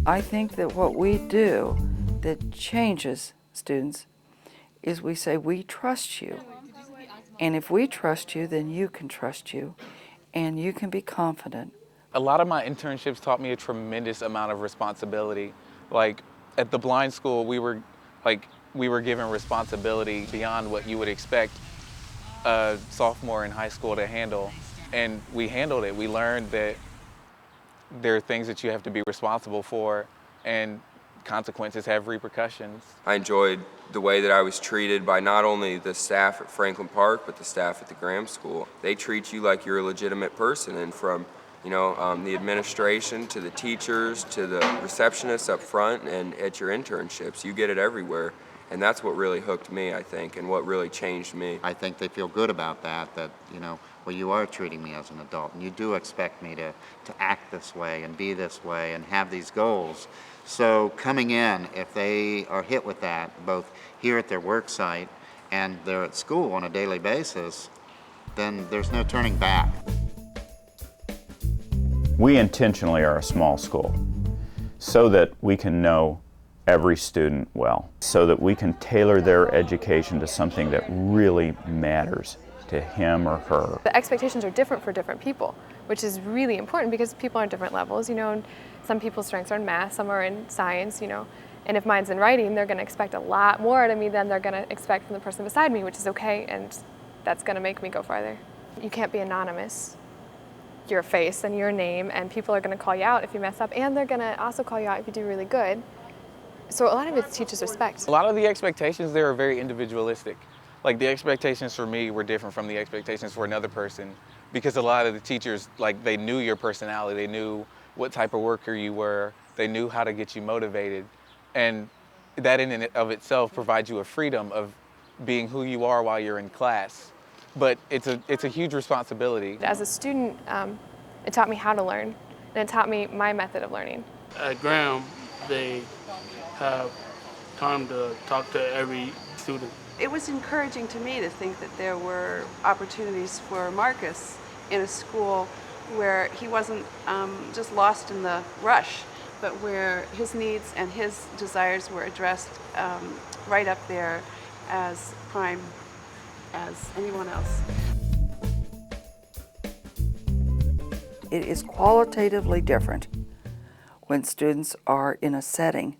I think that what we do that changes students is we say, we trust you. And if we trust you, then you can trust you, and you can be confident. A lot of my internships taught me a tremendous amount of responsibility. Like at the blind school, we were given responsibility beyond what you would expect a sophomore in high school to handle. And we handled it. We learned that there are things that you have to be responsible for, and consequences have repercussions. I enjoyed the way that I was treated by not only the staff at Franklin Park, but the staff at the Graham School. They treat you like you're a legitimate person, and from the administration to the teachers to the receptionists up front and at your internships, you get it everywhere. And that's what really hooked me, I think, and what really changed me. I think they feel good about that, well, you are treating me as an adult, and you do expect me to act this way and be this way and have these goals. So coming in, if they are hit with that, both here at their work site and they're at school on a daily basis, then there's no turning back. We intentionally are a small school so that we can know every student well, so that we can tailor their education to something that really matters to him or her. The expectations are different for different people, which is really important because people are on different levels, and some people's strengths are in math, some are in science, and if mine's in writing, they're gonna expect a lot more out of me than they're gonna expect from the person beside me, which is okay, and that's gonna make me go farther. You can't be anonymous. Your face and your name, and people are gonna call you out if you mess up, and they're gonna also call you out if you do really good. So a lot of it teaches respect. A lot of the expectations there are very individualistic. Like the expectations for me were different from the expectations for another person, because a lot of the teachers, they knew your personality, they knew what type of worker you were, they knew how to get you motivated. And that in and of itself provides you a freedom of being who you are while you're in class. But it's a huge responsibility. As a student, it taught me how to learn, and it taught me my method of learning. At Graham, they have time to talk to every student. It was encouraging to me to think that there were opportunities for Marcus in a school where he wasn't just lost in the rush, but where his needs and his desires were addressed right up there as prime as anyone else. It is qualitatively different when students are in a setting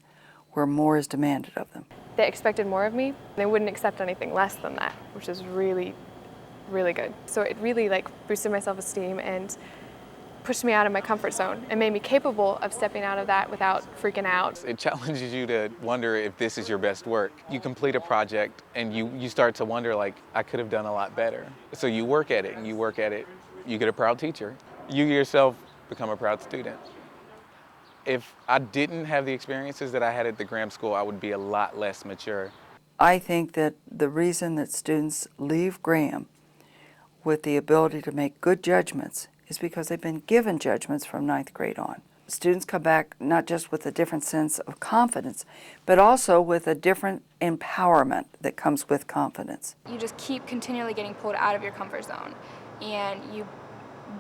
where more is demanded of them. They expected more of me. They wouldn't accept anything less than that, which is really, really good. So it really boosted my self-esteem and pushed me out of my comfort zone and made me capable of stepping out of that without freaking out. It challenges you to wonder if this is your best work. You complete a project and you start to wonder, I could have done a lot better. So you work at it and you work at it. You get a proud teacher. You yourself become a proud student. If I didn't have the experiences that I had at the Graham School, I would be a lot less mature. I think that the reason that students leave Graham with the ability to make good judgments is because they've been given judgments from 9th grade on. Students come back not just with a different sense of confidence, but also with a different empowerment that comes with confidence. You just keep continually getting pulled out of your comfort zone, and you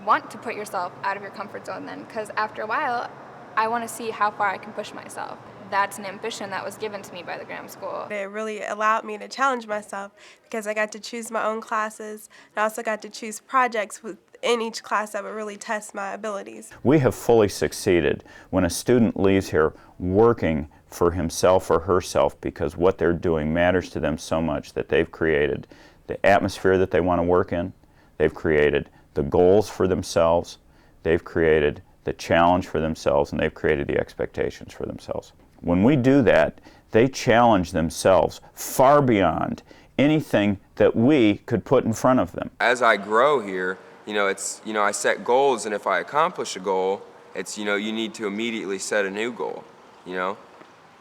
want to put yourself out of your comfort zone then, because after a while, I want to see how far I can push myself. That's an ambition that was given to me by the Graham School. It really allowed me to challenge myself because I got to choose my own classes, and I also got to choose projects within each class that would really test my abilities. We have fully succeeded when a student leaves here working for himself or herself because what they're doing matters to them so much that they've created the atmosphere that they want to work in, they've created the goals for themselves, they've created the challenge for themselves, and they've created the expectations for themselves. When we do that, they challenge themselves far beyond anything that we could put in front of them. As I grow here, I set goals, and if I accomplish a goal, it's, you need to immediately set a new goal,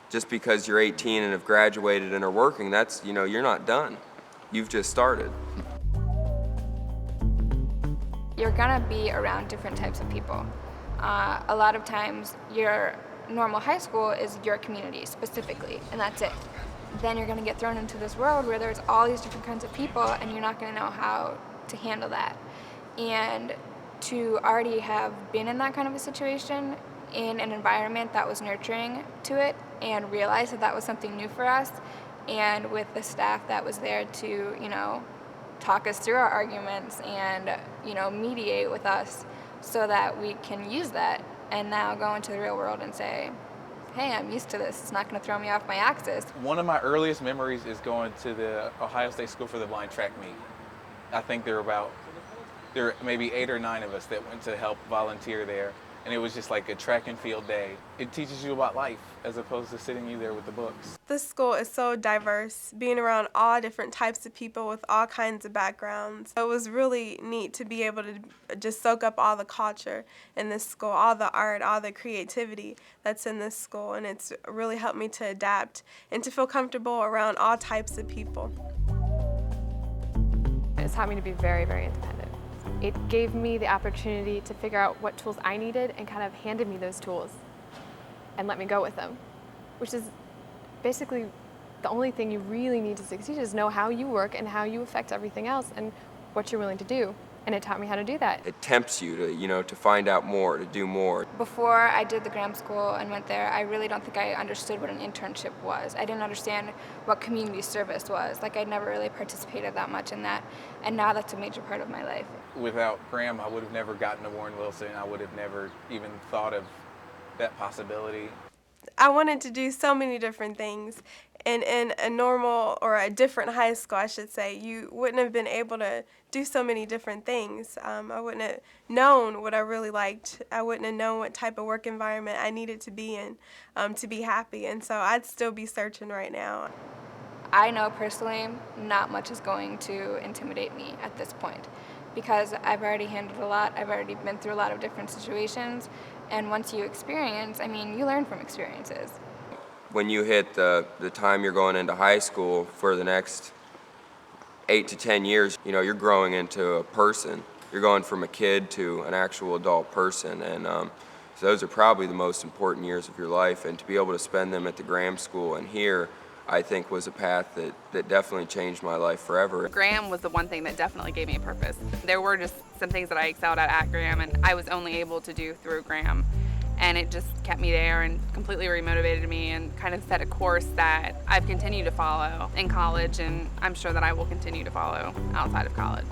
Just because you're 18 and have graduated and are working, that's, you're not done. You've just started. You're gonna be around different types of people. A lot of times your normal high school is your community specifically, and that's it. Then you're gonna get thrown into this world where there's all these different kinds of people, and you're not gonna know how to handle that. And to already have been in that kind of a situation in an environment that was nurturing to it and realized that that was something new for us, and with the staff that was there to, you know, talk us through our arguments and, you know, mediate with us so that we can use that and now go into the real world and say, hey, I'm used to this. It's not going to throw me off my axis. One of my earliest memories is going to the Ohio State School for the Blind track meet. I think there were maybe 8 or 9 of us that went to help volunteer there. And it was just like a track and field day. It teaches you about life as opposed to sitting you there with the books. This school is so diverse, being around all different types of people with all kinds of backgrounds. It was really neat to be able to just soak up all the culture in this school, all the art, all the creativity that's in this school, and it's really helped me to adapt and to feel comfortable around all types of people. It's taught me to be very, very independent. It gave me the opportunity to figure out what tools I needed and kind of handed me those tools and let me go with them, which is basically the only thing you really need to succeed is know how you work and how you affect everything else and what you're willing to do. And it taught me how to do that. It tempts you to, you know, to find out more, to do more. Before I did the Graham School and went there, I really don't think I understood what an internship was. I didn't understand what community service was. Like, I'd never really participated that much in that, and now that's a major part of my life. Without Graham, I would have never gotten to Warren Wilson. I would have never even thought of that possibility. I wanted to do so many different things. And in a normal or a different high school, I should say, you wouldn't have been able to do so many different things. I wouldn't have known what I really liked. I wouldn't have known what type of work environment I needed to be in to be happy. And so I'd still be searching right now. I know personally not much is going to intimidate me at this point because I've already handled a lot. I've already been through a lot of different situations. And once you experience, I mean, you learn from experiences. When you hit the time you're going into high school for the next 8 to 10 years, you know, you're growing into a person. You're going from a kid to an actual adult person, and so those are probably the most important years of your life, and to be able to spend them at the Graham School and here, I think was a path that definitely changed my life forever. Graham was the one thing that definitely gave me a purpose. There were just some things that I excelled at Graham, and I was only able to do through Graham. And it just kept me there and completely remotivated me and kind of set a course that I've continued to follow in college, and I'm sure that I will continue to follow outside of college.